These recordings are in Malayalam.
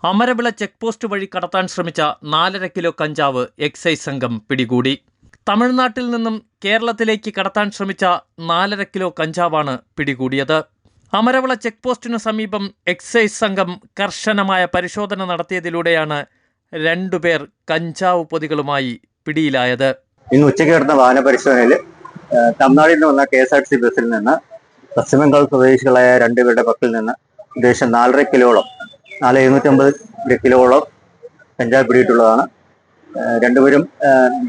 അമരവിള ചെക്ക് പോസ്റ്റ് വഴി കടത്താൻ ശ്രമിച്ച 4.5 കിലോ കഞ്ചാവ് എക്സൈസ് സംഘം പിടികൂടി. തമിഴ്നാട്ടിൽ നിന്നും കേരളത്തിലേക്ക് കടത്താൻ ശ്രമിച്ച 4.5 കിലോ കഞ്ചാവാണ് പിടികൂടിയത്. അമരവിള ചെക്ക് പോസ്റ്റിനു സമീപം എക്സൈസ് സംഘം കർശനമായ പരിശോധന നടത്തിയതിലൂടെയാണ് 2 പേർ കഞ്ചാവ് പൊതികളുമായി പിടിയിലായത്. ഇന്ന് ഉച്ചയ്ക്ക് നടന്ന വാഹന പരിശോധനയിൽ തമിഴ്നാട്ടിൽ നിന്ന് വന്ന KSRTC ബസ്സിൽ നിന്ന് പശ്ചിമബംഗാൾ സ്വദേശികളായ 2 പേരുടെ പക്കൽ നിന്ന് ഏകദേശം 4.5 കിലോളം 4,750 കിലോളം കഞ്ചാവ് പിടിയിട്ടുള്ളതാണ്. 2 പേരും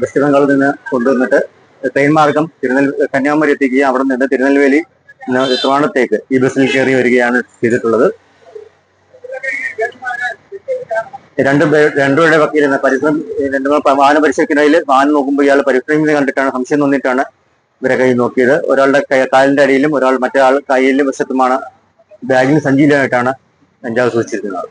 വെസ്റ്റ് ബംഗാളിൽ നിന്ന് കൊണ്ടുവന്നിട്ട് ട്രെയിൻ മാർഗം കന്യാകുമാരി എത്തിക്കുകയും അവിടെ നിന്ന് തിരുനെൽവേലി ട്രിവാൻഡ്രത്തേക്ക് ഈ ബസ്സിൽ കയറി വരികയാണ് ചെയ്തിട്ടുള്ളത്. 2 പേരുടെ വക്കീൽ വാഹന പരിശോധനയിൽ വാഹനം നോക്കുമ്പോൾ ഇയാൾ പരിശ്രമിക്കുന്നത് കണ്ടിട്ടാണ് സംശയം തോന്നിയിട്ടാണ് ഇവരെ കൈ നോക്കിയത്. ഒരാളുടെ കാലിന്റെ അടിയിലും മറ്റേ ആൾ കയ്യിലും വശത്തുമാണ് ബാഗിൽ സഞ്ചിയിലായിട്ടാണ് കഞ്ചാവ് സൂക്ഷിച്ചിരിക്കുന്നത്.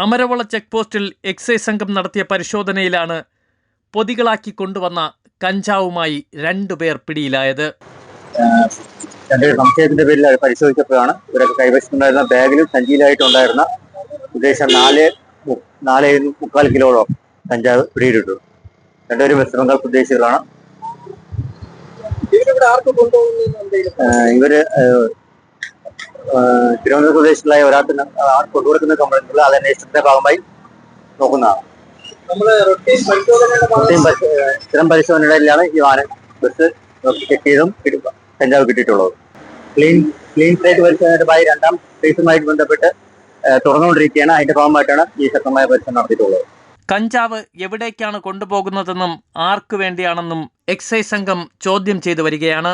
അമരവിള ചെക്ക് പോസ്റ്റിൽ എക്സൈസ് സംഘം നടത്തിയ പരിശോധനയിലാണ് പൊതികളാക്കി കൊണ്ടുവന്ന കഞ്ചാവുമായി 2 പേർ പിടിയിലായത്. സംശയത്തിന്റെ പേരിൽ പരിശോധിച്ചപ്പോഴാണ് ഇവരൊക്കെ കൈവശമുണ്ടായിരുന്ന ബാഗിലും സഞ്ചിയിലായിട്ടുണ്ടായിരുന്ന ഏകദേശം 4.25 കിലോളം കഞ്ചാവ് പിടിയിലിട്ടു. 2 പേരും വെസ്റ്റ് ബംഗാൾ സ്വദേശികളാണ്. ഇവര് തിരുവനന്തപുരം സ്വദേശികളായ ഒരാൾക്ക് കൊണ്ടുകൊടുക്കുന്ന കമ്പനികൾ അത് അന്വേഷണത്തിന്റെ ഭാഗമായി നോക്കുന്നതാണ്. സ്ഥിരം പരിശോധനയിലാണ് ഈ ബസ് ചെക്ക് ചെയ്തും കഞ്ചാവ് കിട്ടിയിട്ടുള്ളത്. ക്ലീൻ സ്ലേറ്റ് പരിശോധനയുമായി 2ാം ഫേസുമായിട്ട് ബന്ധപ്പെട്ട് തുറന്നുകൊണ്ടിരിക്കുകയാണ്. അതിന്റെ ഭാഗമായിട്ടാണ് ഈ ശക്തമായ പരിശോധന നടത്തിയിട്ടുള്ളത്. കഞ്ചാവ് എവിടേക്കാണ് കൊണ്ടുപോകുന്നതെന്നും ആർക്കു വേണ്ടിയാണെന്നും എക്സൈസ് സംഘം ചോദ്യം ചെയ്തു വരികയാണ്.